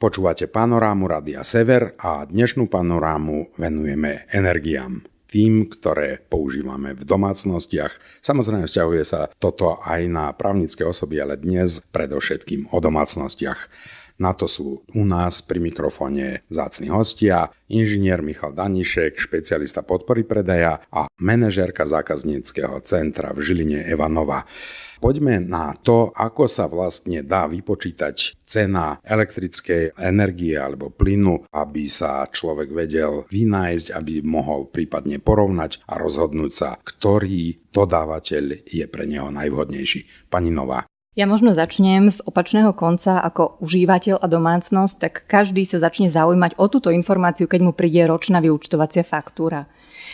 Počúvate panorámu Rádia Sever a dnešnú panorámu venujeme energiám. Tým, ktoré používame v domácnostiach. Samozrejme vzťahuje sa toto aj na právnické osoby, ale dnes predovšetkým o domácnostiach. Na to sú u nás pri mikrofóne vzácni hostia, inžinier Michal Danišek, špecialista podpory predaja a manažérka zákazníckeho centra v Žiline Eva Nová. Poďme na to, ako sa vlastne dá vypočítať cena elektrickej energie alebo plynu, aby sa človek vedel vynájsť, aby mohol prípadne porovnať a rozhodnúť sa, ktorý dodávateľ je pre neho najvhodnejší. Pani Nová. Ja možno začnem z opačného konca. Ako užívateľ a domácnosť, tak každý sa začne zaujímať o túto informáciu, keď mu príde ročná vyúčtovacia faktúra.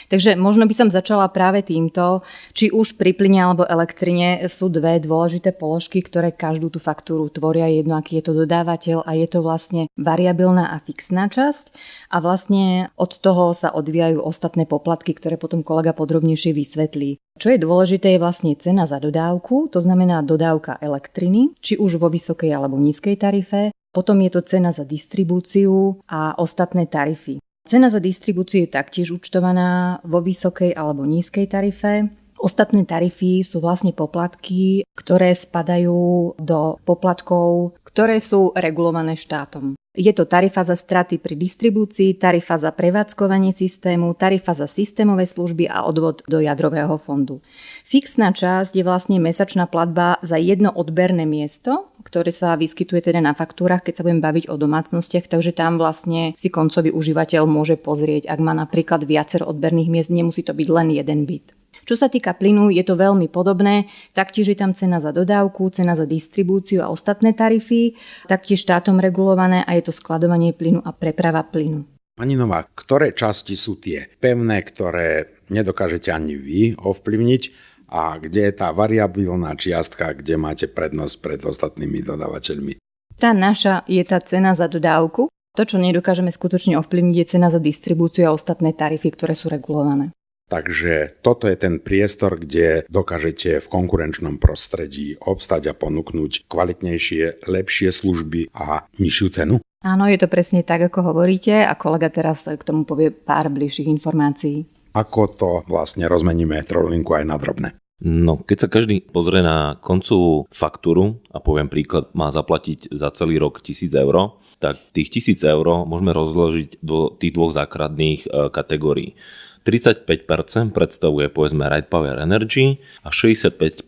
Takže možno by som začala práve týmto, či už pri plyne alebo elektrine sú dve dôležité položky, ktoré každú tú faktúru tvoria. Jedno, aký je to dodávateľ, a je to vlastne variabilná a fixná časť. A vlastne od toho sa odvíjajú ostatné poplatky, ktoré potom kolega podrobnejšie vysvetlí. Čo je dôležité, je vlastne cena za dodávku, to znamená dodávka elektriny, či už vo vysokej alebo nízkej tarife. Potom je to cena za distribúciu a ostatné tarify. Cena za distribúciu je taktiež účtovaná vo vysokej alebo nízkej tarife. Ostatné tarify sú vlastne poplatky, ktoré spadajú do poplatkov, ktoré sú regulované štátom. Je to tarifa za straty pri distribúcii, tarifa za prevádzkovanie systému, tarifa za systémové služby a odvod do jadrového fondu. Fixná časť je vlastne mesačná platba za jedno odberné miesto, ktoré sa vyskytuje teda na faktúrach, keď sa budem baviť o domácnostiach, takže tam vlastne si koncový užívateľ môže pozrieť, ak má napríklad viacero odberných miest, nemusí to byť len jeden byt. Čo sa týka plynu, je to veľmi podobné, taktiež je tam cena za dodávku, cena za distribúciu a ostatné tarify, taktiež štátom regulované, a je to skladovanie plynu a preprava plynu. Pani Nová, ktoré časti sú tie pevné, ktoré nedokážete ani vy ovplyvniť, a kde je tá variabilná čiastka, kde máte prednosť pred ostatnými dodávateľmi? Tá naša je tá cena za dodávku. To, čo nedokážeme skutočne ovplyvniť, je cena za distribúciu a ostatné tarify, ktoré sú regulované. Takže toto je ten priestor, kde dokážete v konkurenčnom prostredí obstať a ponúknuť kvalitnejšie, lepšie služby a nižšiu cenu? Áno, je to presne tak, ako hovoríte, a kolega teraz k tomu povie pár bližších informácií. Ako to vlastne rozmeníme trojlinku aj na drobné? No, keď sa každý pozrie na koncovú faktúru a poviem príklad, má zaplatiť za celý rok 1000 eur, tak tých 1000 eur môžeme rozložiť do tých dvoch základných kategórií. 35% predstavuje povedzme Right Power Energy a 65%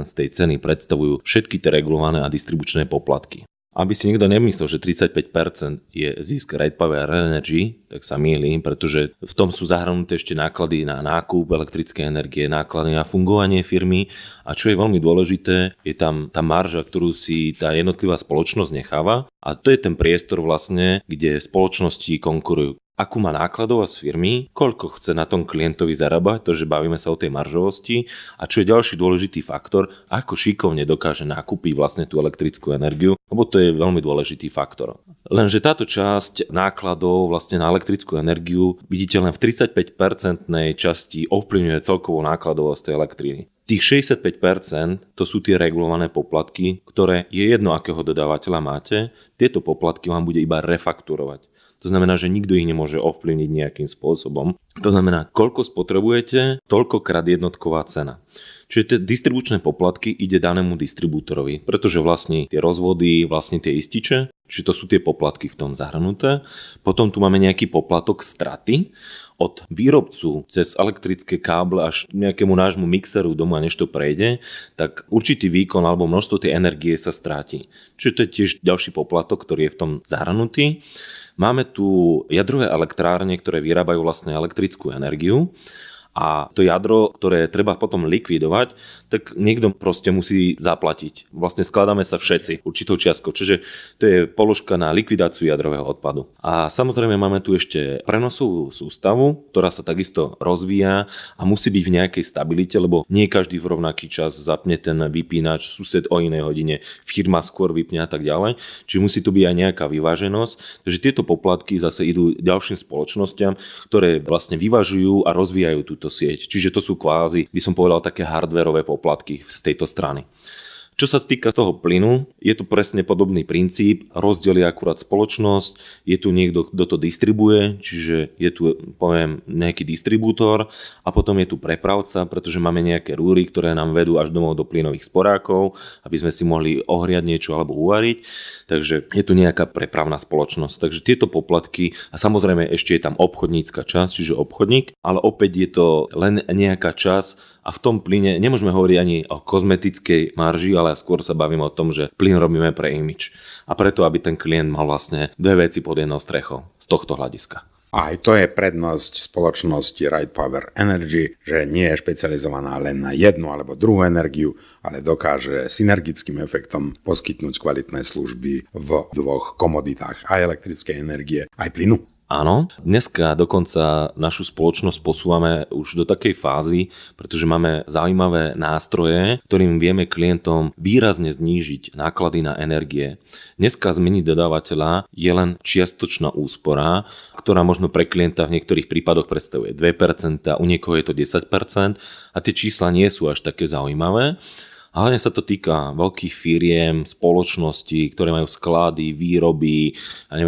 z tej ceny predstavujú všetky tie regulované a distribučné poplatky. Aby si niekto nemyslel, že 35% je zisk Right Power Energy, tak sa mýlim, pretože v tom sú zahrnuté ešte náklady na nákup elektrickej energie, náklady na fungovanie firmy, a čo je veľmi dôležité, je tam tá marža, ktorú si tá jednotlivá spoločnosť necháva, a to je ten priestor vlastne, kde spoločnosti konkurujú. Akú má nákladová z firmy, koľko chce na tom klientovi zarábať, to, že bavíme sa o tej maržovosti, a čo je ďalší dôležitý faktor, ako šikovne dokáže nakúpiť vlastne tú elektrickú energiu, lebo to je veľmi dôležitý faktor. Lenže táto časť nákladov vlastne na elektrickú energiu vidíte len v 35% časti ovplyvňuje celkovú nákladovosť tej elektriny. Tých 65% to sú tie regulované poplatky, ktoré je jedno, akého dodávateľa máte, tieto poplatky vám bude iba refakturovať. To znamená, že nikto ich nemôže ovplyvniť nejakým spôsobom. To znamená, koľko spotrebujete, toľkokrát jednotková cena. Čiže tie distribučné poplatky ide danému distribútorovi, pretože vlastní tie rozvody, vlastní tie ističe, čiže to sú tie poplatky v tom zahrnuté. Potom tu máme nejaký poplatok straty od výrobcu cez elektrické káble až nejakému nášmu mixeru doma, než to prejde, tak určitý výkon alebo množstvo tej energie sa stráti. Čiže to je tiež ďalší poplatok, ktorý je v tom zahrnutý. Máme tu jadrové elektrárne, ktoré vyrábajú vlastne elektrickú energiu, a to jadro, ktoré treba potom likvidovať, tak niekto proste musí zaplatiť. Vlastne skladáme sa všetci určitou čiastkou, čiže to je položka na likvidáciu jadrového odpadu. A samozrejme máme tu ešte prenosovú sústavu, ktorá sa takisto rozvíja a musí byť v nejakej stabilite, lebo nie každý v rovnaký čas zapne ten vypínač, sused o inej hodine, firma skôr vypne a tak ďalej. Čiže musí tu byť aj nejaká vyváženosť. Takže tieto poplatky zase idú ďalším spoločnostiam, ktoré vlastne vyvažujú a rozvíjajú túto sieť. Čiže to sú kvázi, by som povedal, také hardwareové poplatky z tejto strany. Čo sa týka toho plynu, je tu presne podobný princíp, rozdelí akurát spoločnosť, je tu niekto, kto to distribuje, čiže je tu, poviem, nejaký distribútor a potom je tu prepravca, pretože máme nejaké rúry, ktoré nám vedú až domov do plynových sporákov, aby sme si mohli ohriať niečo alebo uvariť. Takže je tu nejaká prepravná spoločnosť. Takže tieto poplatky a samozrejme ešte je tam obchodnícka časť, čiže obchodník, ale opäť je to len nejaká časť. A v tom plyne nemôžeme hovoriť ani o kozmetickej marži, ale skôr sa bavíme o tom, že plyn robíme pre imidž. A preto, aby ten klient mal vlastne dve veci pod jednou strechou z tohto hľadiska. A aj to je prednosť spoločnosti Right Power Energy, že nie je špecializovaná len na jednu alebo druhú energiu, ale dokáže synergickým efektom poskytnúť kvalitné služby v dvoch komoditách, aj elektrickej energie, aj plynu. Áno, dneska dokonca našu spoločnosť posúvame už do takej fázy, pretože máme zaujímavé nástroje, ktorým vieme klientom výrazne znížiť náklady na energie. Dneska zmeniť dodávateľa je len čiastočná úspora, ktorá možno pre klienta v niektorých prípadoch predstavuje 2%, u niekoho je to 10% a tie čísla nie sú až také zaujímavé. A hlavne sa to týka veľkých firiem, spoločností, ktoré majú sklady, výroby,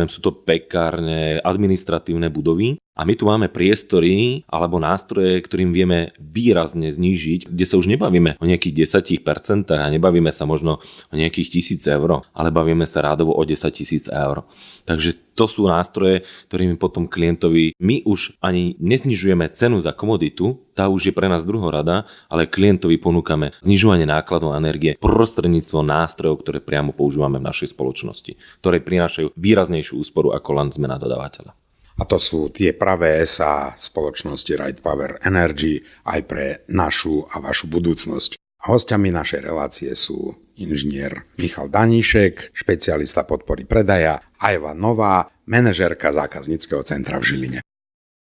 sú to pekárne, administratívne budovy. A my tu máme priestory alebo nástroje, ktorým vieme výrazne znížiť, kde sa už nebavíme o nejakých 10% a nebavíme sa možno o nejakých 1,000 eur, ale bavíme sa rádovo o 10 000 eur. Takže to sú nástroje, ktorými potom klientovi my už ani neznižujeme cenu za komoditu, tá už je pre nás druhorada, ale klientovi ponúkame znižovanie nákladov energie prostredníctvom nástrojov, ktoré priamo používame v našej spoločnosti, ktoré prinášajú výraznejšiu úsporu ako len zmena dodávateľa. A to sú tie pravé SA spoločnosti Right Power Energy aj pre našu a vašu budúcnosť. Hostiami našej relácie sú inžinier Michal Daníšek, špecialista podpory predaja, a Eva Nová, manažérka zákazníckeho centra v Žiline.